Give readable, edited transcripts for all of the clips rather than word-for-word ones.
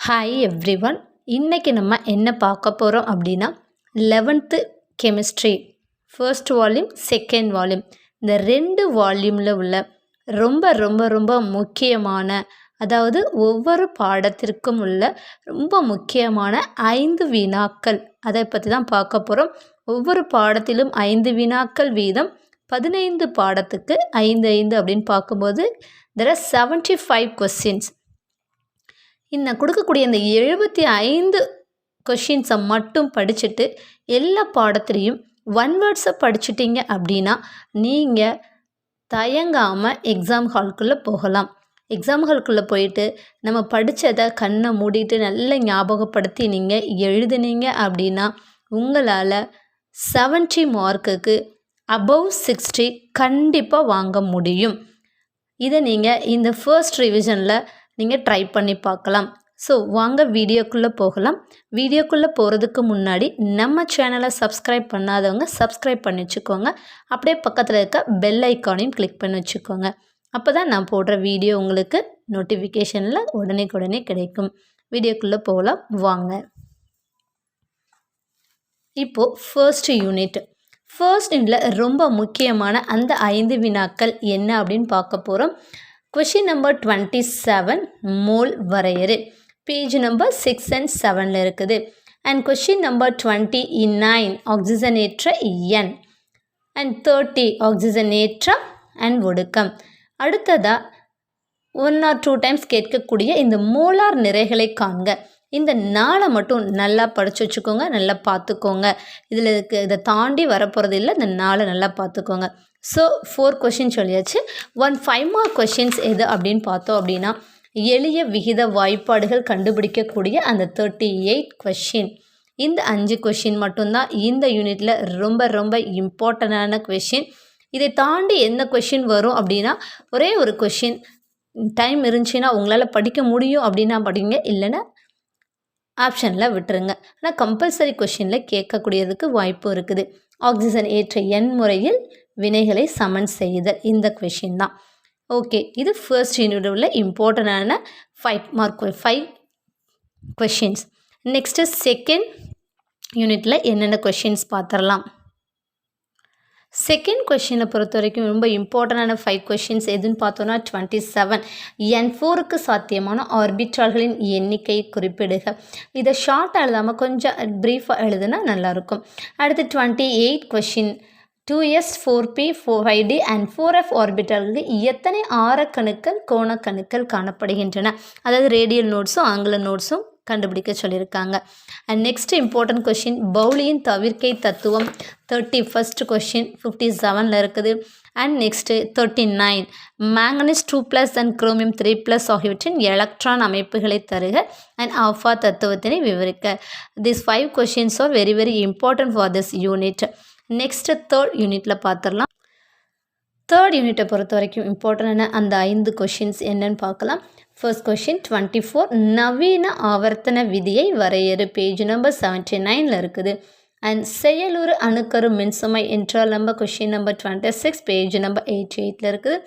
Hi everyone. இன்றைக்கி நம்ம என்ன பார்க்க போகிறோம் அப்படின்னா 11th chemistry first volume second volume இந்த 2 வால்யூமில் உள்ள ரொம்ப ரொம்ப ரொம்ப முக்கியமான, அதாவது ஒவ்வொரு பாடத்திற்கும் உள்ள ரொம்ப முக்கியமான 5 வினாக்கள் அதை பற்றி தான் பார்க்க போகிறோம். ஒவ்வொரு பாடத்திலும் 5 வினாக்கள் வீதம் 15 பாடத்துக்கு 5 5 அப்படின்னு பார்க்கும்போது there are 75 கொஸ்டின்ஸ். நான் கொடுக்கக்கூடிய இந்த 75 கொஷின்ஸை மட்டும் படிச்சுட்டு எல்லா பாடத்துலேயும் 1 வேர்ட்ஸை படிச்சிட்டிங்க அப்படின்னா நீங்கள் தயங்காமல் எக்ஸாம் ஹால்குள்ளே போகலாம். எக்ஸாம் ஹால்குள்ளே போயிட்டு நம்ம படித்ததை கண்ணை மூடிட்டு நல்லா ஞாபகப்படுத்தி நீங்கள் எழுதுனீங்க அப்படின்னா உங்களால் 70 மார்க்குக்கு அபவ் 60 கண்டிப்பாக வாங்க முடியும். இதை நீங்கள் இந்த ஃபர்ஸ்ட் ரிவிஷனில் நீங்கள் ட்ரை பண்ணி பார்க்கலாம். ஸோ வாங்க வீடியோக்குள்ளே போகலாம். வீடியோக்குள்ளே போகிறதுக்கு முன்னாடி நம்ம சேனலை சப்ஸ்கிரைப் பண்ணாதவங்க சப்ஸ்கிரைப் பண்ணி வச்சுக்கோங்க. அப்படியே பக்கத்தில் இருக்க பெல் ஐக்கானையும் கிளிக் பண்ணி வச்சுக்கோங்க. அப்போ தான் நான் போடுற வீடியோ உங்களுக்கு நோட்டிஃபிகேஷனில் உடனே கிடைக்கும். வீடியோக்குள்ளே போகலாம் வாங்க. இப்போது ஃபர்ஸ்ட் யூனிட் ரொம்ப முக்கியமான அந்த 5 வினாக்கள் என்ன அப்படின்னு பார்க்க போகிறோம். கொஷின் நம்பர் 27 மோல் வரையறு பேஜ் நம்பர் 6 and 7 இருக்குது. அண்ட் கொஷின் நம்பர் 29 ஆக்சிஜனேற்ற எண் அண்ட் 30 ஆக்சிஜனேற்ற அண்ட் ஒடுக்கம். அடுத்ததாக 1 or 2 டைம்ஸ் கேட்கக்கூடிய இந்த மோலார் நிறைகளை காண்க. இந்த 4 மட்டும் நல்லா படித்து வச்சுக்கோங்க, நல்லா பார்த்துக்கோங்க. இதை தாண்டி வரப்போகிறது இல்லை. இந்த 4 நல்லா பார்த்துக்கோங்க. ஸோ 4 கொஷின் சொல்லியாச்சு. 5 மார்க் கொஷின்ஸ் எது அப்படின்னு பார்த்தோம் அப்படின்னா எளிய விகித வாய்ப்பாடுகள் கண்டுபிடிக்கக்கூடிய அந்த 38 கொஷின். இந்த 5 கொஷின் மட்டும்தான் இந்த யூனிட்டில் ரொம்ப ரொம்ப இம்பார்ட்டண்டான கொஷின். இதை தாண்டி என்ன கொஷின் வரும் அப்படின்னா ஒரே ஒரு கொஷின் டைம் இருந்துச்சுன்னா உங்களால் படிக்க முடியும் அப்படின்னா படிங்க, இல்லைன்னா ஆப்ஷனில் விட்டுருங்க. ஆனால் கம்பல்சரி கொஷினில் கேட்கக்கூடியதுக்கு வாய்ப்பு இருக்குது. ஆக்சிஜன் ஏற்ற எண் முறையில் வினைகளை சமன் செய்தல் இந்த கொஷின் தான். ஓகே, இது ஃபர்ஸ்ட் யூனிட் உள்ள இம்பார்ட்டண்டான 5 கொஷின்ஸ். நெக்ஸ்ட்டு செகண்ட் யூனிட்டில் என்னென்ன கொஷின்ஸ் பார்த்துடலாம். செகண்ட் கொஷினை பொறுத்த வரைக்கும் ரொம்ப இம்பார்ட்டண்டான 5 கொஷின்ஸ் எதுன்னு பார்த்தோன்னா 27 N4க்கு சாத்தியமான ஆர்பிட்டால்களின் எண்ணிக்கை குறிப்பிடுக. இதை ஷார்ட்டாக எழுதாமல் கொஞ்சம் ப்ரீஃபாக எழுதுனா நல்லாயிருக்கும். அடுத்து 28 question 2s 4p 5d and 4f ஆர்பிட்டால்களுக்கு எத்தனை ஆரக்கணுக்கள் கோணக்கணுக்கள் காணப்படுகின்றன. அதாவது ரேடியல் நோட்ஸும் ஆங்கில நோட்ஸும் கண்டுபிடிக்க சொல்லியிருக்காங்க. அண்ட் நெக்ஸ்ட் இம்பார்ட்டன்ட் கொஷின் பவுலியின் தவிர்க்கை தத்துவம் 31st கொஷின் 57 இருக்குது. And next 39 manganese 2+ and chromium 3+ ஆகியவற்றின் எலக்ட்ரான் அமைப்புகளை தருக அண்ட் ஆல்ஃபா தத்துவத்தினை விவரிக்க. This 5 questions are very very important for this unit. Next third யூனிட்டில் பார்த்துடலாம். தேர்ட் யூனிட்டை பொறுத்த வரைக்கும் இம்பார்ட்டண்டான அந்த 5 கொஷின்ஸ் என்னன்னு பார்க்கலாம். ஃபர்ஸ்ட் கொஷின் 24 நவீன ஆவர்த்தன விதியை வரையறு பேஜ் நம்பர் 79 இருக்குது. அண்ட் செயலுறு அணுக்கரு மின்சுமை என்றால் நம்ம கொஷின் நம்பர் 26 பேஜ் நம்பர் 88 இருக்குது.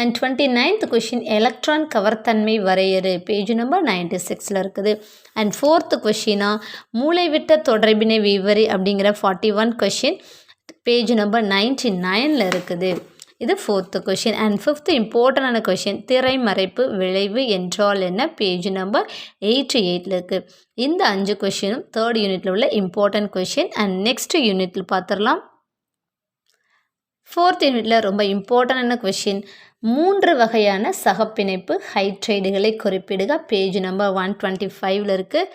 அண்ட் 29th கொஷின் எலக்ட்ரான் கவர்த்தன்மை வரையறு பேஜ் நம்பர் 96 இருக்குது. அண்ட் 4th கொஷினா மூளைவிட்ட தொடர்பினை விவரி அப்படிங்கிற 41 கொஷின் பேஜ் நம்பர் 99 இருக்குது. இது 4th கொஷின். அண்ட் 5th இம்பார்ட்டண்டான கொஷின் திரைமறைப்பு விளைவு என்றால் என்ன பேஜ் நம்பர் 88 இருக்குது. இந்த 5 கொஷினும் தேர்ட் யூனிட்டில் உள்ள இம்பார்ட்டன்ட் கொஷின். அண்ட் நெக்ஸ்ட் யூனிட்டில் பார்த்துடலாம். 4th யூனிட்டில் ரொம்ப இம்பார்ட்டண்டான கொஷின் 3 வகையான சகப்பிணைப்பு ஹைட்ரைடுகளை குறிப்பிடுக பேஜ் நம்பர் 125 இருக்குது.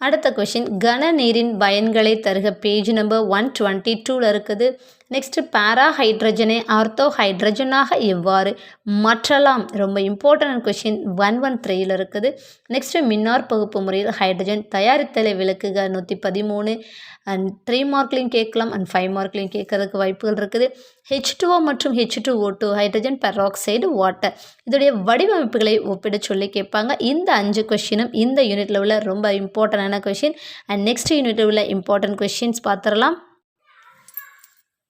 அடுத்த கொஷின் கன நீரின் பயன்களை தருக பேஜ் நம்பர் 122 இருக்குது. நெக்ஸ்ட்டு பாரா ஹைட்ரஜனை ஆர்த்தோ ஹைட்ரஜனாக எவ்வாறு மாற்றலாம் ரொம்ப இம்பார்ட்டன்ட் கொஷின் 113 இருக்குது. நெக்ஸ்ட்டு மின்னார் பகுப்பு முறையில் ஹைட்ரஜன் தயாரித்தலை விளக்குக 113. அண்ட் 3 மார்க்லையும் கேட்கலாம் அண்ட் 5 மார்க்லையும் கேட்கறதுக்கு வாய்ப்புகள் இருக்குது. H2O மற்றும் H2O2 ஹைட்ரஜன் பெராக்சைடு வாட்டர் இதோடைய வடிவமைப்புகளை ஒப்பிட சொல்லி கேட்பாங்க. இந்த 5 கொஷினும் இந்த யூனிட்டில் உள்ள ரொம்ப இம்பார்ட்டண்டான கொஷின். அண்ட் நெக்ஸ்ட் யூனிட்டில் உள்ள இம்பார்ட்டன்ட் கொஷின்ஸ் பார்த்துடலாம்.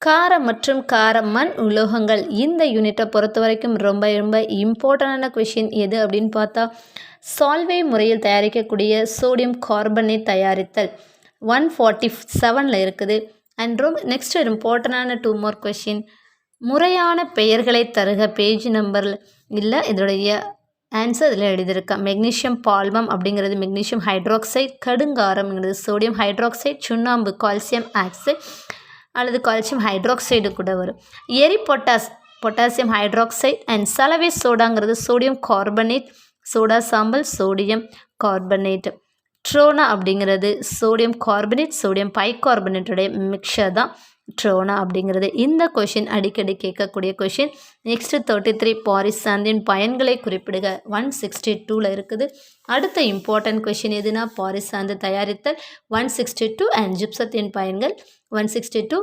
கார மற்றும் கார மண் உலோகங்கள் இந்த யூனிட்டை பொறுத்த வரைக்கும் ரொம்ப ரொம்ப இம்பார்ட்டண்டான கொஷின் எது அப்படின்னு பார்த்தா சால்வே முறையில் தயாரிக்கக்கூடிய சோடியம் கார்பனேட் தயாரித்தல் 147 இருக்குது. அண்ட் ரொம்ப நெக்ஸ்ட் இம்பார்ட்டண்டான 2 more கொஷின் முறையான பெயர்களை தருக பேஜ் நம்பரில் இல்லை இதோடைய ஆன்சர் இதில் எழுதியிருக்கேன். மெக்னீஷியம் பால்மம் அப்படிங்கிறது மெக்னீஷியம் ஹைட்ராக்சைடு, கடுங்காரம்ங்கிறது சோடியம் ஹைட்ராக்சைடு, சுண்ணாம்பு கால்சியம் ஆக்சைடு அல்லது கால்சியம் ஹைட்ராக்சைடு கூட வரும். எரி பொட்டாசியம் ஹைட்ராக்சைடு அண்ட் சலவை சோடாங்கிறது சோடியம் கார்பனேட், சோடா சாம்பல் சோடியம் கார்பனேட். ட்ரோனா அப்படிங்கிறது சோடியம் கார்பனேட் சோடியம் பைகார்பனேட்டுடைய மிக்சர் தான் ட்ரோனா அப்படிங்கிறது. இந்த கொஷின் அடிக்கடி கேட்கக்கூடிய கொஷின். நெக்ஸ்ட் 33 பாரிசாந்தின் பயன்களை குறிப்பிடுக 162 இருக்குது. அடுத்த இம்பார்ட்டன்ட் கொஷின் எதுனா பாரிசாந்து தயாரித்தல் 162 அண்ட் ஜிப்சத்தின் பயன்கள் 162.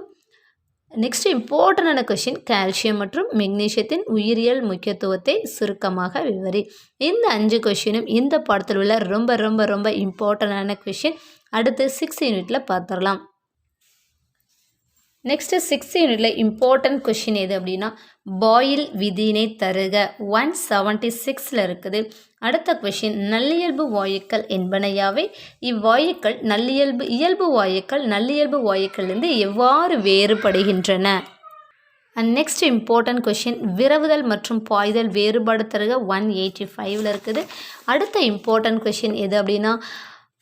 நெக்ஸ்ட் இம்பார்ட்டண்டான கொஷின் கால்சியம் மற்றும் மெக்னீஷியத்தின் உயிரியல் முக்கியத்துவத்தை சுருக்கமாக விவரி. இந்த 5 கொஷினும் இந்த பாடத்தில் உள்ள ரொம்ப ரொம்ப ரொம்ப இம்பார்ட்டண்டான கொஷின். அடுத்து 6 யூனிட்டில் பார்த்துடலாம். நெக்ஸ்ட்டு 6 யூனிட்டில் இம்பார்ட்டன்ட் கொஷின் எது அப்படின்னா பாயில் விதியினை தருக 176 இருக்குது. அடுத்த கொஷின் நல்லியல்பு வாயுக்கள் என்பனையாவே இவ்வாயுக்கள் இயல்பு வாயுக்கள்லேருந்து எவ்வாறு வேறுபடுகின்றன. அண்ட் நெக்ஸ்ட் இம்பார்ட்டன்ட் கொஷின் விரவுதல் மற்றும் பாய்தல் வேறுபாடு தருக 185 இருக்குது. அடுத்த இம்பார்ட்டன்ட் கொஷின் எது அப்படின்னா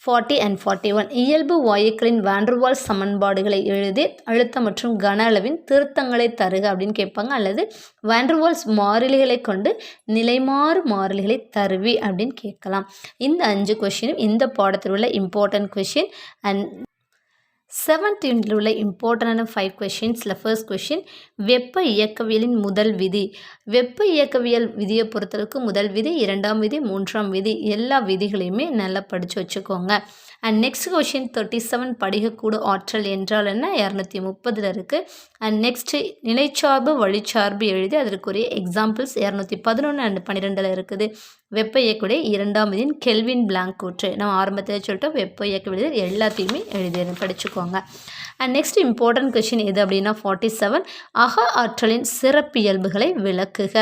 40 and 41 இயல்பு வாயுக்களின் வாண்டர்வால் சமன்பாடுகளை எழுதி அழுத்தம் மற்றும் கன அளவின் திருத்தங்களை தருக அப்படின்னு கேட்பாங்க. அல்லது வாண்டர்வால்ஸ் மாறிலிகளை கொண்டு நிலைமாறு மாறிலிகளை தருவி அப்படின்னு கேட்கலாம். இந்த 5 கொஷினும் இந்த பாடத்தில் உள்ள இம்பார்ட்டன்ட் கொஷின். அண்ட் 7th யூனிட்டில் உள்ள இம்பார்ட்டண்டான 5 கொஷின்ஸில் ஃபர்ஸ்ட் கொஷின் வெப்ப இயக்கவியலின் முதல் விதி. வெப்ப இயக்கவியல் விதியை பொறுத்தளவுக்கு முதல் விதி, 2ஆம் விதி, 3ஆம் விதி எல்லா விதிகளையுமே நல்லா படித்து வச்சுக்கோங்க. அண்ட் நெக்ஸ்ட் கொஷின் 37 படிகக்கூடு ஆற்றல் என்றால் என்ன 230 இருக்குது. அண்ட் நெக்ஸ்ட்டு நிலைச்சார்பு வழிச்சார்பு எழுதி அதற்குரிய எக்ஸாம்பிள்ஸ் 211 அண்ட் 12 இருக்குது. வெப்ப இயக்கவியல் 2ஆம் விதியின் கெல்வின் பிளாங்க் கூற்று நம்ம ஆரம்பத்தில் சொல்லிட்டோம். வெப்ப இயக்கவியல் எல்லாத்தையுமே எழுதி படிச்சுக்கோங்க. அண்ட் நெக்ஸ்ட் இம்பார்ட்டன்ட் கொஷின் எது அப்படின்னா 47 அக ஆற்றலின் சிறப்பியல்புகளை விளக்குக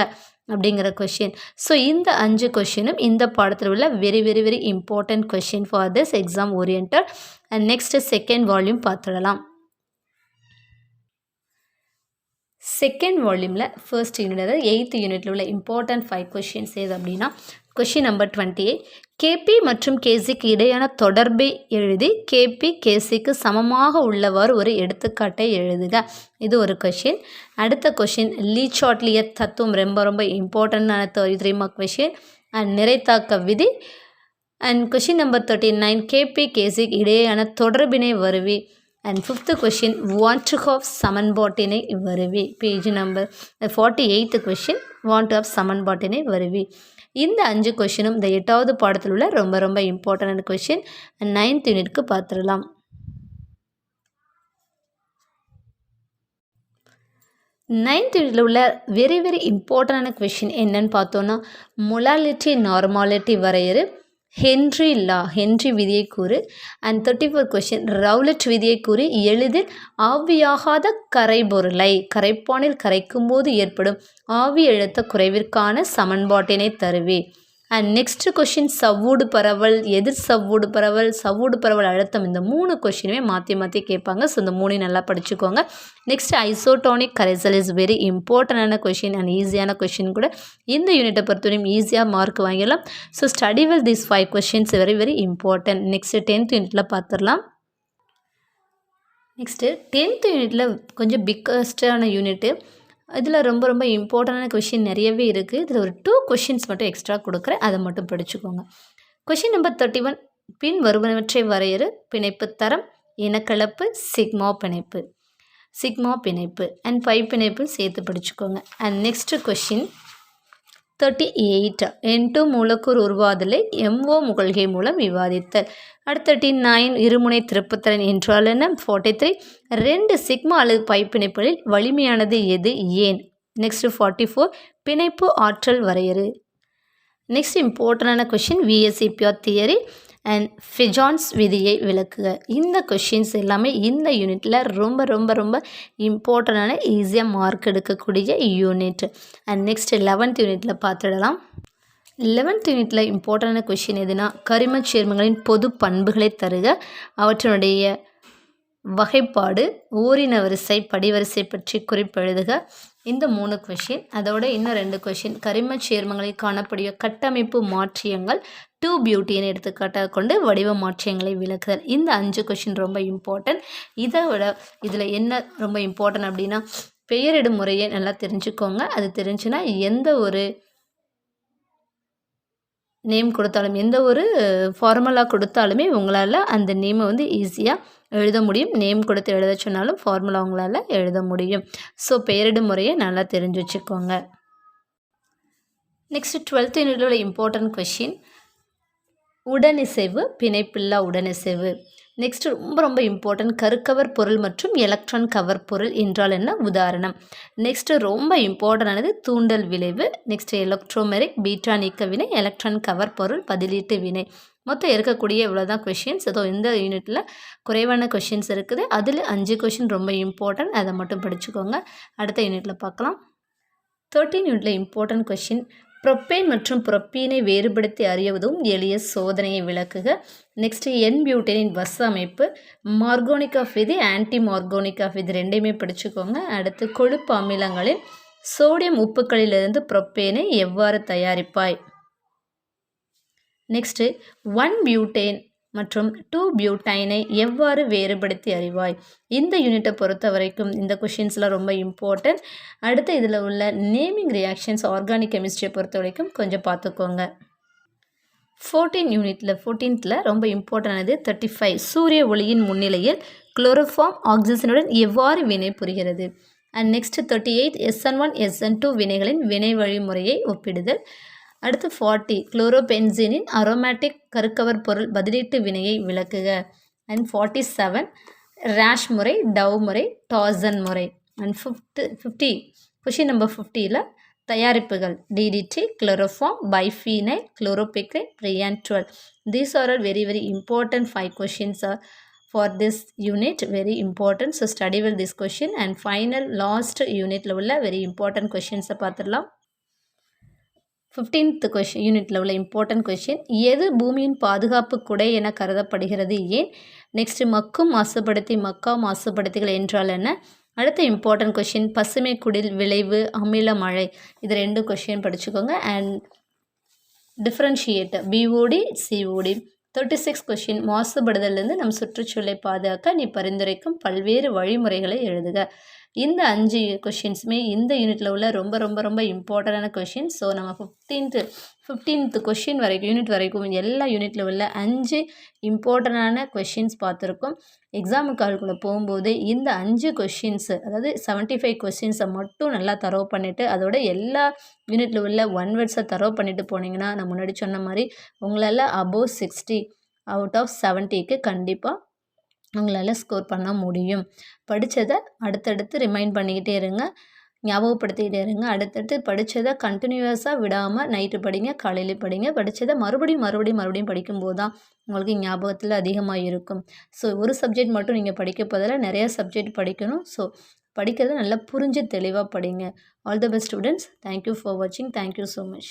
அப்படிங்கிற கொஷின். ஸோ இந்த 5 கொஷினும் இந்த பாடத்தில் உள்ள very very very important question for this exam oriented. And next second volume பார்த்துடலாம். செகண்ட் வால்யூமில் ஃபர்ஸ்ட் யூனிட் அதாவது 8th யூனிட்டில் உள்ள இம்பார்ட்டன்ட் 5 கொஷின்ஸ் எது அப்படின்னா கொஷின் நம்பர் 28 கேபி மற்றும் கேசிக்கு இடையான தொடர்பை எழுதி கேபி கேசிக்கு சமமாக உள்ளவாறு ஒரு எடுத்துக்காட்டை எழுதுக. இது ஒரு கொஷின். அடுத்த கொஷின் லீ-சாட்லிய தத்துவம் ரொம்ப ரொம்ப இம்பார்ட்டண்டான 33 மார்க் கொஷின். அண்ட் நிறைத்தாக்க விதி. அண்ட் கொஷின் நம்பர் 39 கேபி கேசிக்கு இடையேயான தொடர்பினை வருவி. அண்ட் 5th கொஷின் வான்ட்ஹாஃப் சமன்பாட்டினை வருவி. பேஜ் நம்பர் 48th கொஷின் வான்ட்ஹாஃப் சமன்பாட்டினை வருவி. இந்த 5 கொஷினும் இந்த 8வது பாடத்தில் உள்ள ரொம்ப ரொம்ப இம்பார்ட்டன்ட் கொஷின். 9th யூனிட்க்கு பார்த்துடலாம். 9th யூனிட்டில் உள்ள வெரி வெரி இம்பார்ட்டண்டான கொஷின் என்னன்னு பார்த்தோன்னா மொலாலிட்டி நார்மாலிட்டி வரையறு, ஹென்றி விதியை கூறு. அண்ட் 34 கொஷின் ரவுலட் விதியை கூறி எளிதில் ஆவியாகாத கரைபொருளை கரைப்பானில் கரைக்கும் போது ஏற்படும் ஆவி அழுத்த குறைவிற்கான சமன்பாட்டினை தருவி. அண்ட் நெக்ஸ்ட் கொஷின் சவ்வூடு பரவல், எதிர் சவ்வூடு பரவல் அழுத்தம். இந்த 3 கொஷினுமே மாற்றி கேட்பாங்க. ஸோ இந்த 3 நல்லா படிச்சுக்கோங்க. நெக்ஸ்ட் ஐசோடோனிக் கரைசல் இஸ் வெரி இம்பார்ட்டண்டான கொஷின் அண்ட் ஈஸியான கொஷின் கூட. இந்த யூனிட்டை பொறுத்தவரையும் ஈஸியாக மார்க் வாங்கிடலாம். So study well these 5 questions very very important. Next 10th யூனிட்டில் பார்த்துடலாம். நெக்ஸ்ட்டு 10th யூனிட்டில் கொஞ்சம் பிக்கஸ்டான யூனிட்டு. இதில் ரொம்ப ரொம்ப இம்பார்ட்டண்டான கொஷின் நிறையவே இருக்குது. இதில் ஒரு 2 கொஷின்ஸ் மட்டும் எக்ஸ்ட்ரா கொடுக்குறேன், அதை மட்டும் படிச்சுக்கோங்க. கொஷின் நம்பர் 31 பின் வருவனவற்றை வரையறு. பிணைப்பு தரம், இனக்கலப்பு, சிக்மா பிணைப்பு அண்ட் பை பிணைப்பு சேர்த்து படிச்சுக்கோங்க. அண்ட் நெக்ஸ்ட் கொஷின் 38 N2 மூலக்கூறு உருவாதலை MO முகல்கை மூலம் விவாதித்தல். அடுத்து 39 இருமுனை திருப்புத்திறன் என்றால் என்ன. 43 2 சிக்மா அல்லது பை பிணைப்புகளில் வலிமையானது எது, ஏன். நெக்ஸ்ட் 44 பிணைப்பு ஆற்றல் வரையறு. நெக்ஸ்ட் இம்பார்ட்டண்டான கொஷின் VSEPR தியரி. அண்ட் ஃபிஜான்ஸ் விதியை விளக்குக. இந்த கொஷின்ஸ் எல்லாமே இந்த யூனிட்டில் ரொம்ப ரொம்ப ரொம்ப இம்பார்ட்டண்டான ஈஸியாக மார்க் எடுக்கக்கூடிய யூனிட். அண்ட் நெக்ஸ்ட் 11th யூனிட்டில் பார்த்துடலாம். 11th யூனிட்டில் இம்பார்ட்டண்டான கொஷின் எதுனா, கரிமச் சேர்மங்களின் பொது பண்புகளை தருக, அவற்றினுடைய வகைப்பாடு, ஓரின வரிசை, படிவரிசை பற்றி குறிப்பெழுதுக. இந்த 3 கொஷின். அதோட இன்னும் 2 கொஷின், கரிமச் சேர்மங்களில் காணக்கூடிய கட்டமைப்பு மாற்றியங்கள் 2 பியூட்டியின் எடுத்துக்காட்டாக கொண்டு வடிவ மாற்றியங்களை விளக்குதல். இந்த 5 கொஷின் ரொம்ப இம்பார்ட்டன்ட். இதை விட இதில் என்ன ரொம்ப இம்பார்ட்டன்ட் அப்படின்னா, பெயரிடும் முறையை நல்லா தெரிஞ்சுக்கோங்க. அது தெரிஞ்சுன்னா எந்த ஒரு நேம் கொடுத்தாலும், எந்த ஒரு ஃபார்முலா கொடுத்தாலுமே உங்களால் அந்த நேமை வந்து ஈஸியாக எழுத முடியும். நேம் கொடுத்து எழுத சொன்னாலும் ஃபார்முலா உங்களால் எழுத முடியும். ஸோ பெயரிடும் முறையை நல்லா தெரிஞ்சு வச்சுக்கோங்க. நெக்ஸ்ட் 12th யூனிட்டில் உள்ள இம்பார்ட்டன்ட் கொஷின், உடனிசைவு, பிணைப்பில்லா உடனிசைவு. நெக்ஸ்ட் ரொம்ப ரொம்ப இம்பார்ட்டன்ட், கருக்கவர் பொருள் மற்றும் எலக்ட்ரான் கவர் பொருள் என்றால் என்ன, உதாரணம். நெக்ஸ்ட் ரொம்ப இம்பார்ட்டன்டானது தூண்டல் விளைவு. நெக்ஸ்ட் எலக்ட்ரோமெரிக், பீட்டா நீக்க வினை, எலக்ட்ரான் கவர் பொருள், பதிலீட்டு வினை. மொத்தம் இருக்கக்கூடிய இவ்வளோதான் கொஷின்ஸ். ஸோ இந்த யூனிட்டில் குறைவான கொஷின்ஸ் இருக்குது. அதில் 5 கொஷின் ரொம்ப இம்பார்ட்டன்ட், அதை மட்டும் படிச்சுக்கோங்க. அடுத்த யூனிட்டில் பார்க்கலாம். 13th யூனிட்டில் இம்பார்ட்டன்ட் கொஷின், ப்ரொப்பேன் மற்றும் புரோப்பீனை வேறுபடுத்தி அறியவதும் எளிய சோதனையை விளக்குக. நெக்ஸ்ட் N-பியூட்டேனின் வச அமைப்பு, மார்கோனிக் ஆஃப் விதி, ஆன்டி மார்கோனிக் ஆஃப் இது ரெண்டையுமே படிச்சுக்கோங்க. அடுத்து கொழுப்பு அமிலங்களின் சோடியம் உப்புக்களிலிருந்து புரோப்பேனை எவ்வாறு தயாரிப்பாய். நெக்ஸ்ட்டு 1-பியூட்டேன் மற்றும் 2-பியூட்டைனை எவ்வாறு வேறுபடுத்தி அறிவாய். இந்த யூனிட்டை பொறுத்த வரைக்கும் இந்த கொஷின்ஸ்லாம் ரொம்ப இம்பார்ட்டன்ட். அடுத்து இதில் உள்ள நேமிங் ரியாக்ஷன்ஸ், ஆர்கானிக் கெமிஸ்ட்ரியை பொறுத்த வரைக்கும் கொஞ்சம் பார்த்துக்கோங்க. 14th ரொம்ப இம்பார்ட்டன்டானது 35, சூரிய ஒளியின் முன்னிலையில் குளோரோஃபார்ம் ஆக்சிஜனுடன் எவ்வாறு வினை புரிகிறது. அண்ட் நெக்ஸ்ட் 38, SN1 SN2 வினைகளின் வினை வழிமுறையை ஒப்பிடுதல். அடுத்து 40, குளோரோபென்சீனின் அரோமேட்டிக் கருக்கவர் பொருள் பதிலீட்டு வினையை விளக்குக. அண்ட் 47, ரேஷ் முறை, டவ் முறை, டாசன் முறை. அண்ட் 50 கொஷின் நம்பர் 50ல் தயாரிப்புகள், DDT, chloroform, biphenyl, chloropicrin, Priantol. These are all very very important 5 questions for this unit, very important. So study well this question. And final last unitல உள்ள very important questions பார்த்துடலாம். 15th question யூனிட்டில் உள்ள important question, எது பூமியின் பாதுகாப்பு குடை என கருதப்படுகிறது, ஏன். நெக்ஸ்ட் மக்கும் மாசுபடுத்தி, மக்கா மாசுபடுத்திகள் என்றால் என்ன. அடுத்த இம்பார்ட்டன்ட் கொஷின், பசுமை குடில் விளைவு, அமில மழை. இது 2 கொஷின் படிச்சுக்கோங்க. And differentiate, BOD COD. 36 question, மாசுபடுதலிருந்து நம் சுற்றுச்சூழலை பாதுகாக்க நீ பரிந்துரைக்கும் பல்வேறு வழிமுறைகளை எழுதுக. இந்த 5 கொஷின்ஸுமே இந்த யூனிட்டில் உள்ள ரொம்ப ரொம்ப ரொம்ப இம்பார்ட்டண்டான கொஷின். ஸோ நம்ம 15th கொஷின் வரைக்கும், யூனிட் வரைக்கும் எல்லா யூனிட்டில் உள்ள 5 இம்பார்ட்டண்டான கொஷின்ஸ் பார்த்துருக்கோம். எக்ஸாமுக்கு அதுக்குள்ளே போகும்போது இந்த 5 கொஷின்ஸு, அதாவது 75 கொஷின்ஸை மட்டும் நல்லா தரவு பண்ணிவிட்டு, அதோட எல்லா யூனிட்டில் உள்ள 1 வேர்ட்ஸை தரவு பண்ணிவிட்டு போனீங்கன்னா, நான் முன்னாடி சொன்ன மாதிரி உங்களால் above 60 out of 70க்கு கண்டிப்பாக உங்களால் ஸ்கோர் பண்ண முடியும். படித்ததை அடுத்தடுத்து ரிமைண்ட் பண்ணிக்கிட்டே இருங்க, ஞாபகப்படுத்திக்கிட்டே இருங்க. அடுத்தடுத்து படித்ததை கண்டினியூஸாக விடாமல் நைட்டு படிங்க, காலையில் படிங்க. படித்ததை மறுபடியும் படிக்கும்போது தான் உங்களுக்கு ஞாபகத்தில் அதிகமாக இருக்கும். ஸோ ஒரு சப்ஜெக்ட் மட்டும் நீங்கள் படிக்க போதில் நிறையா சப்ஜெக்ட் படிக்கணும். ஸோ படிக்கிறத நல்லா புரிஞ்சு தெளிவாக படிங்க. All the best students. Thank you for வாட்சிங். Thank you so much.